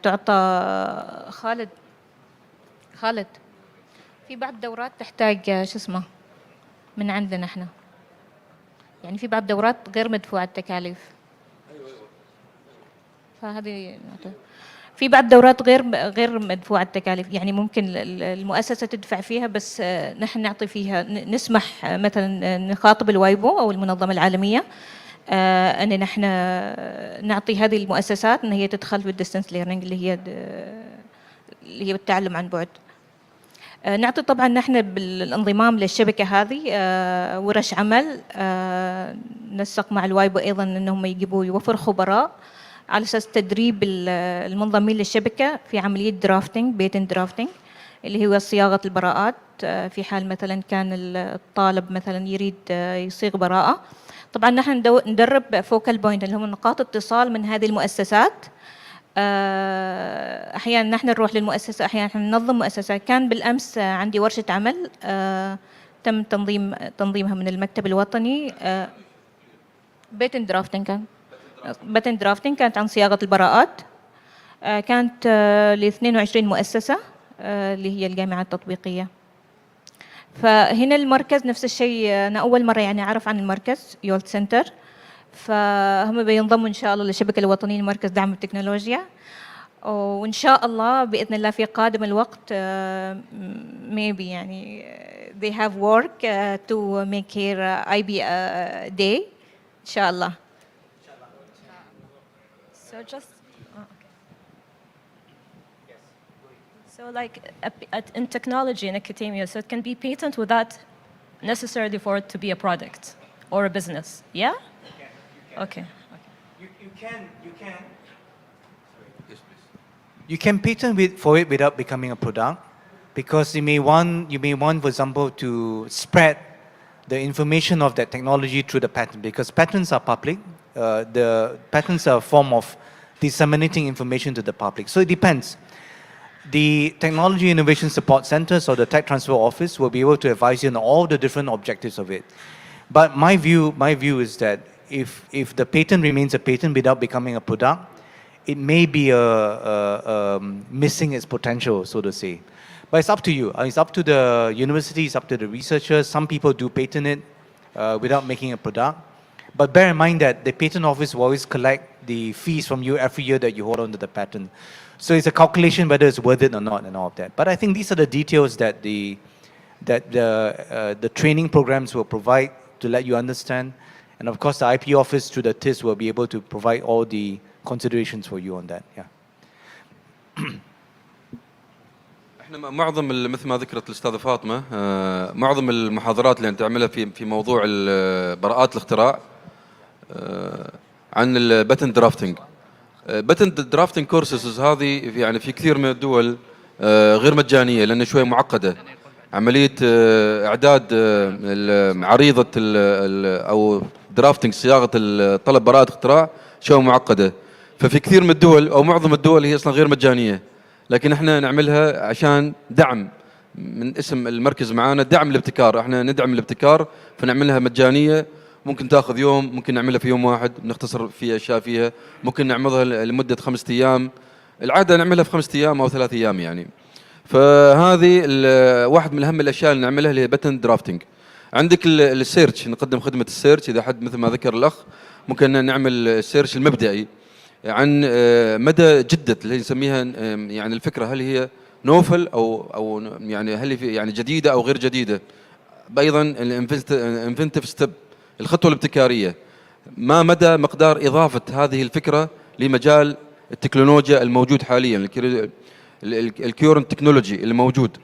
تعطى خالد في بعض الدورات تحتاج شو اسمه من عندنا احنا، يعني في بعض الدورات غير مدفوعة التكاليف. فهذه في بعض دورات غير مدفوعة التكاليف، يعني ممكن المؤسسة تدفع فيها، بس نحن نعطي فيها، نسمح مثلا نخاطب الوايبو أو المنظمة العالمية أن نحن نعطي هذه المؤسسات أن هي تدخل في الديستنس ليرنينج اللي هي بالتعلم عن بعد. نعطي طبعا نحن بالانضمام للشبكة هذه ورش عمل، نسق مع الوايبو أيضا أنهم يوفروا خبراء على أساس تدريب المنضمين للشبكة في عملية درافتنج، بيتنت درافتنج، اللي هو صياغة البراءات في حال مثلا كان الطالب مثلا يريد يصيغ براءة. طبعا نحن ندرب فوكال بوينت اللي هم نقاط اتصال من هذه المؤسسات. أحيانا نحن نروح للمؤسسة، أحيانا نحن ننظم مؤسسة. كان بالأمس عندي ورشة عمل تم تنظيمها من المكتب الوطني، بيتنت درافتنج كانت عن صياغة البراءات، كانت ل 22 مؤسسة اللي هي الجامعات التطبيقية. فهنا المركز نفس الشيء، أنا أول مرة يعني أعرف عن المركز يولت سنتر، فهم بينضموا إن شاء الله للشبكة الوطنية لمركز دعم التكنولوجيا، وإن شاء الله بإذن الله في قادم الوقت maybe يعني they have work to make here IB day إن شاء الله. So just So like in technology in academia, so it can be patent without necessarily for it to be a product or a business, yeah? Okay. You can patent for it without becoming a product, because you may want, for example, to spread the information of that technology through the patent, because patents are public. The patents are a form of disseminating information to the public. So it depends. The Technology Innovation Support Centers or the Tech Transfer Office will be able to advise you on all the different objectives of it. But my view is that if the patent remains a patent without becoming a product, it may be missing its potential, so to say. But it's up to you. It's up to the university, it's up to the researchers. Some people do patent it without making a product. But bear in mind that the patent office will always collect the fees from you every year that you hold on to the patent. So it's a calculation whether it's worth it or not and all of that. But I think these are the details that the training programs will provide to let you understand. And of course the IP office through the TIS will be able to provide all the considerations for you on that. Yeah. احنا معظم مثل ما ذكرت الاستاذه فاطمه معظم المحاضرات اللي تعملها في موضوع براءات الاختراع عن الباتنت درافتنج. باتنت درافتنج كورسز هذه يعني في كثير من الدول غير مجانيه لان شوي معقده. عمليه اعداد عريضه او درافتنج صياغه طلب براءه اختراع شوي معقده. ففي كثير من الدول او معظم الدول هي اصلا غير مجانيه، لكن احنا نعملها عشان دعم من اسم المركز معانا، دعم الابتكار. احنا ندعم الابتكار فنعملها مجانيه، ممكن تاخذ يوم، ممكن نعملها في يوم واحد نختصر في اشياء فيها، ممكن نعملها لمده 5 ايام، العاده نعملها في 5 ايام او 3 ايام يعني. فهذه واحد من اهم الاشياء اللي نعملها اللي هي باتنت درافتنج. عندك السيرش، نقدم خدمه السيرش اذا حد مثل ما ذكر الاخ، ممكن نعمل السيرش المبدئي عن مدى جدة اللي نسميها يعني الفكرة، هل هي نوفل أو يعني هل هي يعني جديدة أو غير جديدة. أيضا الانفنتيف ستيب، الخطوة الابتكارية، ما مدى مقدار إضافة هذه الفكرة لمجال التكنولوجيا الموجود حاليا، الكيورنت تكنولوجي اللي موجود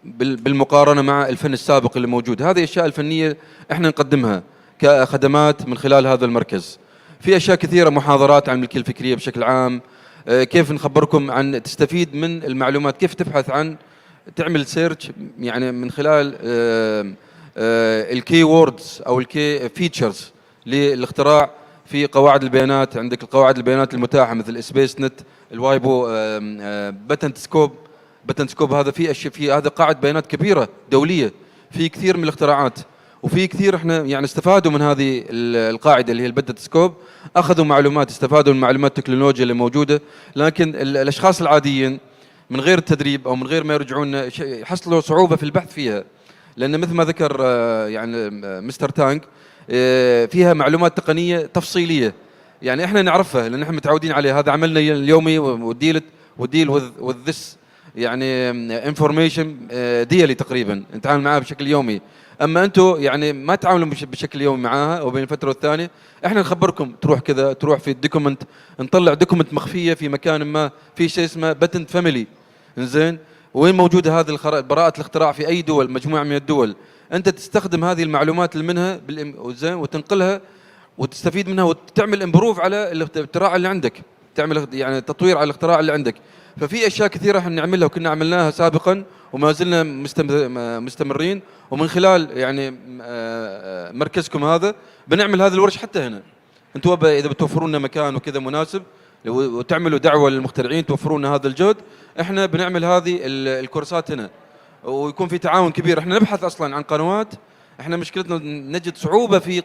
بالمقارنة مع الفن السابق اللي موجود. هذه الأشياء الفنية احنا نقدمها كخدمات من خلال هذا المركز. في اشياء كثيره، محاضرات عن الملكيه الفكريه بشكل عام، كيف نخبركم عن تستفيد من المعلومات، كيف تبحث عن تعمل سيرش يعني من خلال الكي ووردز او الكي فيتشرز للاختراع في قواعد البيانات. عندك القواعد البيانات المتاحه مثل سبيس نت، الوايبو، باتنت سكوب. هذا في اشياء، في هذا قاعده بيانات كبيره دوليه في كثير من الاختراعات، وفي كثير احنا يعني استفادوا من هذه القاعده اللي هي الباتنت سكوب، اخذوا معلومات، استفادوا من معلومات التكنولوجيا اللي موجوده. لكن الاشخاص العاديين من غير التدريب او من غير ما يرجعون يحصلوا صعوبه في البحث فيها، لان مثل ما ذكر يعني مستر تانغ فيها معلومات تقنيه تفصيليه يعني احنا نعرفها لان احنا متعودين عليها. هذا عملنا اليومي وديل وذ ذس يعني انفورميشن ديلي تقريبا نتعامل معها بشكل يومي. اما انتم يعني ما تعاملوا بشكل يومي معاها وبين فتره والثانيه. احنا نخبركم تروح كذا، تروح في الدوكيمنت، نطلع دوكيمنت مخفيه في مكان ما، في شيء اسمه باتنت فاميلي. انزين، وين موجوده هذه براءه الاختراع في اي دول، مجموعه من الدول. انت تستخدم هذه المعلومات اللي منها زين وتنقلها وتستفيد منها وتعمل امبروف على الاختراع اللي عندك، تعمل يعني تطوير على الاختراع اللي عندك. ففي اشياء كثيره احنا نعملها وكنا عملناها سابقا وما زلنا مستمرين، ومن خلال يعني مركزكم هذا بنعمل هذه الورش حتى هنا. انتم اذا بتوفروا لنا مكان وكذا مناسب وتعملوا دعوه للمخترعين توفروا لنا هذا الجهد، احنا بنعمل هذه الكورسات هنا ويكون في تعاون كبير. احنا نبحث اصلا عن قنوات، احنا مشكلتنا نجد صعوبه في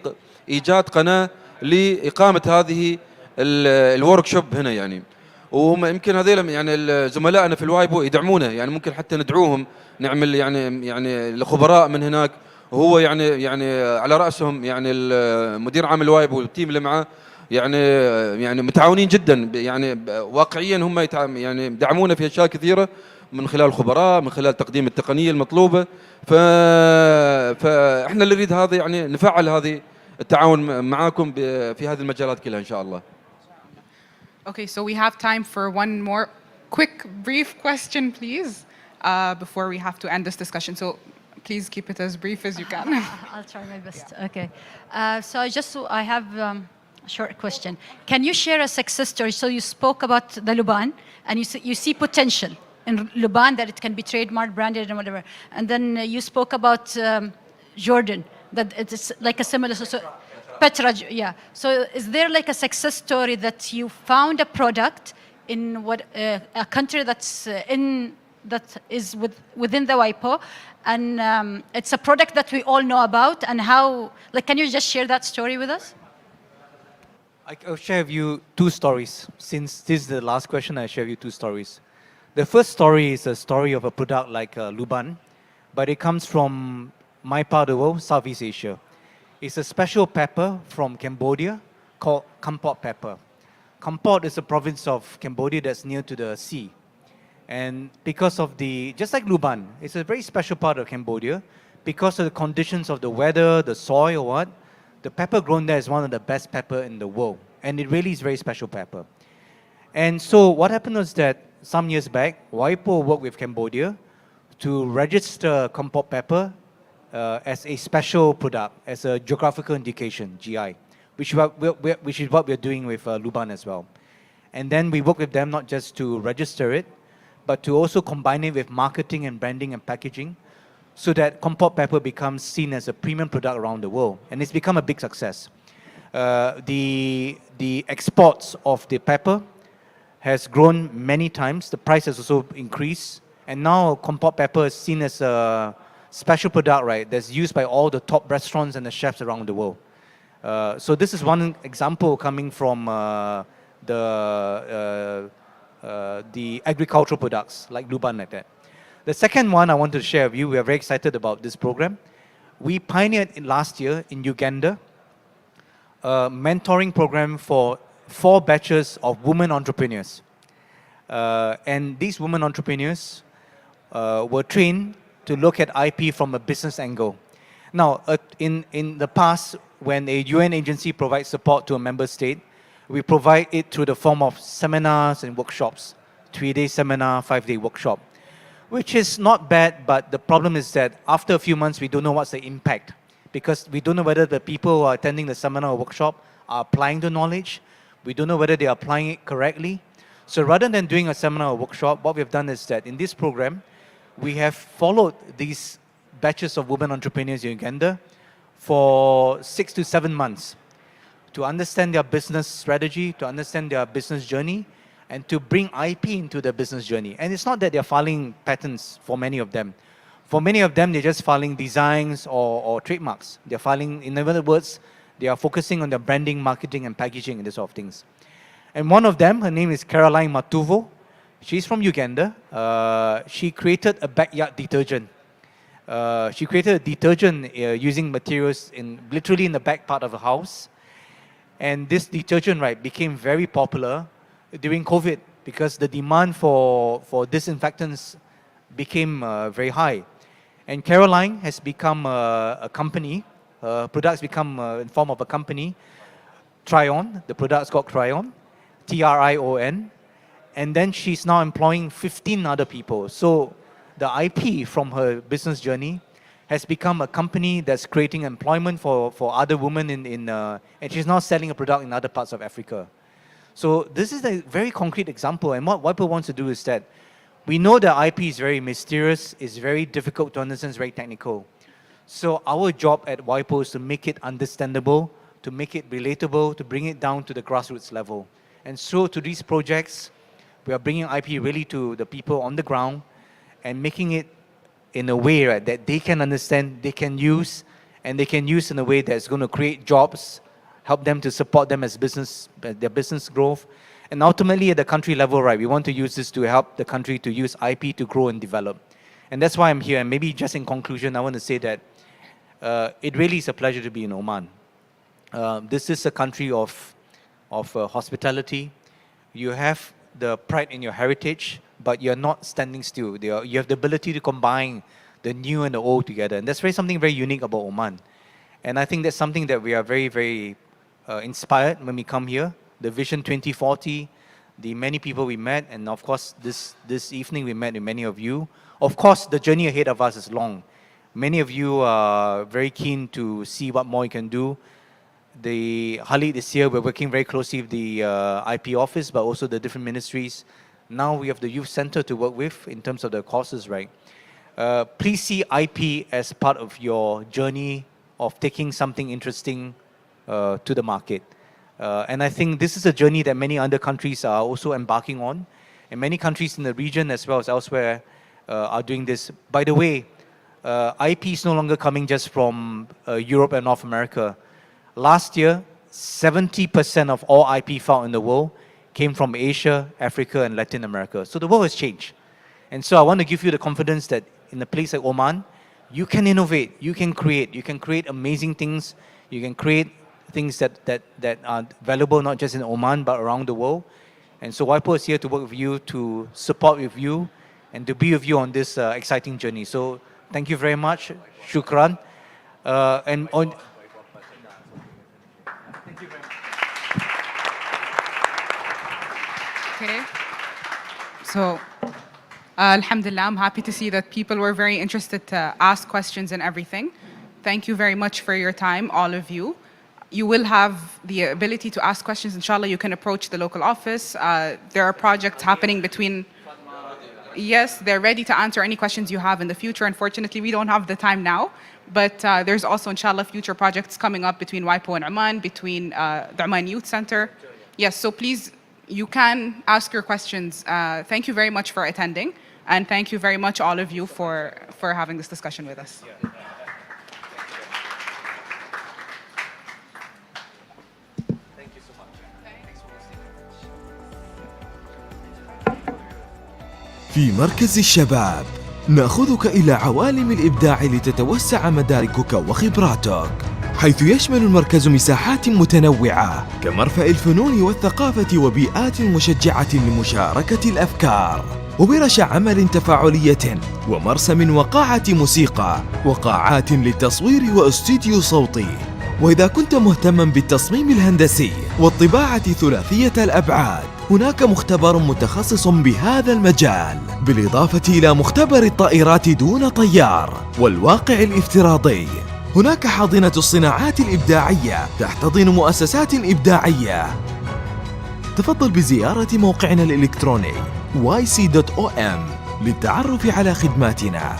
ايجاد قناه لاقامه هذه الورك شوب هنا يعني. وهم يمكن هذول يعني زملائنا في الوايبو يدعمونا، يعني ممكن حتى ندعوهم نعمل يعني لخبراء من هناك، وهو يعني على راسهم يعني المدير عام الوايبو والتيم اللي معاه يعني متعاونين جدا، يعني واقعيا هم يعني يدعمونا في اشياء كثيره من خلال الخبراء، من خلال تقديم التقنيه المطلوبه. فاحنا اللي نريد هذا يعني نفعل هذه التعاون معاكم في هذه المجالات كلها ان شاء الله. Okay, so we have time for one more. quick, brief question, please, before we have to end this discussion. So please keep it as brief as you can. I'll try my best. Okay. So I have a short question. Can you share a success story? So you spoke about the Luban, and you see potential in Luban that it can be trademarked, branded, and whatever. And then you spoke about Jordan, that it's like a similar. Petra, yeah. So is there like a success story that you found a product in a country that is within the WIPO, and it's a product that we all know about, and how, like, can you just share that story with us? I'll share with you two stories. Since this is the last question, I'll share with you two stories. The first story is a story of a product like Luban, but it comes from my part of the world, Southeast Asia. It's a special pepper from Cambodia called Kampot pepper. Kampot is a province of Cambodia that's near to the sea. And because of just like Luban, it's a very special part of Cambodia. Because of the conditions of the weather, the soil, or what, the pepper grown there is one of the best pepper in the world. And it really is very special pepper. And so what happened was that some years back, WIPO worked with Cambodia to register Kampot pepper as a special product, as a geographical indication, GI, which is what we're doing with Luban as well. And then we work with them not just to register it, but to also combine it with marketing and branding and packaging, so that Kampot pepper becomes seen as a premium product around the world. And it's become a big success. The exports of the pepper has grown many times. The price has also increased. And now Kampot pepper is seen as a special product, right, that's used by all the top restaurants and the chefs around the world. So this is one example coming from the agricultural products like Luban, like that. The second one I want to share with you, we are very excited about this program. We pioneered last year in Uganda a mentoring program for 4 batches of women entrepreneurs. And these women entrepreneurs were trained to look at IP from a business angle. Now, in the past, when a UN agency provides support to a member state, we provide it through the form of seminars and workshops, 3-day seminar, 5-day workshop, which is not bad, but the problem is that after a few months, we don't know what's the impact, because we don't know whether the people who are attending the seminar or workshop are applying the knowledge. We don't know whether they are applying it correctly. So rather than doing a seminar or workshop, what we've done is that in this program, we have followed these batches of women entrepreneurs in Uganda for 6 to 7 months to understand their business strategy, to understand their business journey, and to bring IP into the business journey. And it's not that they're filing patents for many of them. For many of them, they're just filing designs or trademarks. They're filing, in other words, they are focusing on their branding, marketing, and packaging and this sort of things. And one of them, her name is Caroline Matuvo. She's from Uganda. She created a backyard detergent. She created a detergent using materials literally in the back part of the house. And this detergent, right, became very popular during COVID because the demand for disinfectants became very high. And Caroline has become a company. Products become in form of a company. Tryon, the product's called Tryon, Trion. And then she's now employing 15 other people. So the IP from her business journey has become a company that's creating employment for other women and she's now selling a product in other parts of Africa. So this is a very concrete example. And what WIPO wants to do is that we know that IP is very mysterious, it's very difficult to understand, it's very technical. So our job at WIPO is to make it understandable, to make it relatable, to bring it down to the grassroots level. And so to these projects, we are bringing IP really to the people on the ground and making it in a way, right, that they can understand, they can use, and they can use in a way that's going to create jobs, help them to support them as their business growth. And ultimately at the country level, right, we want to use this to help the country to use IP to grow and develop. And that's why I'm here. And maybe just in conclusion, I want to say that it really is a pleasure to be in Oman. This is a country of hospitality. You have the pride in your heritage, but you're not standing still. You have the ability to combine the new and the old together. And that's something very unique about Oman. And I think that's something that we are very, very inspired when we come here. The Vision 2040, the many people we met, and of course this evening we met with many of you. Of course, the journey ahead of us is long. Many of you are very keen to see what more you can do. The Khalid is here. We're working very closely with the IP office, but also the different ministries. Now we have the youth center to work with in terms of the courses, right? Please see IP as part of your journey of taking something interesting to the market. And I think this is a journey that many other countries are also embarking on. And many countries in the region as well as elsewhere are doing this. By the way, IP is no longer coming just from Europe and North America. Last year, 70% of all IP found in the world came from Asia, Africa, and Latin America. So the world has changed. And so I want to give you the confidence that in a place like Oman, you can innovate, you can create amazing things, you can create things that are valuable not just in Oman but around the world. And so WIPO is here to work with you, to support with you, and to be with you on this exciting journey. So thank you very much. Shukran. Okay. So, alhamdulillah, I'm happy to see that people were very interested to ask questions and everything. Thank you very much for your time, all of you. You will have the ability to ask questions. Inshallah, you can approach the local office. There are projects happening between... Yes, they're ready to answer any questions you have in the future. Unfortunately, we don't have the time now. But there's also, inshallah, future projects coming up between WIPO and Oman, between the Oman Youth Center. Yes, so please, you can ask your questions. Thank you very much for attending. And thank you very much, all of you, for having this discussion with us. في مركز الشباب نأخذك إلى عوالم الإبداع لتتوسع مداركك وخبراتك، حيث يشمل المركز مساحات متنوعة كمرفأ الفنون والثقافة وبيئات مشجعة لمشاركة الأفكار، وورش عمل تفاعلية ومرسم وقاعة موسيقى وقاعات للتصوير واستديو صوتي. وإذا كنت مهتما بالتصميم الهندسي والطباعة ثلاثية الأبعاد، هناك مختبر متخصص بهذا المجال، بالإضافة إلى مختبر الطائرات دون طيار والواقع الافتراضي. هناك حاضنة الصناعات الإبداعية تحتضن مؤسسات إبداعية. تفضل بزيارة موقعنا الإلكتروني yc.om للتعرف على خدماتنا.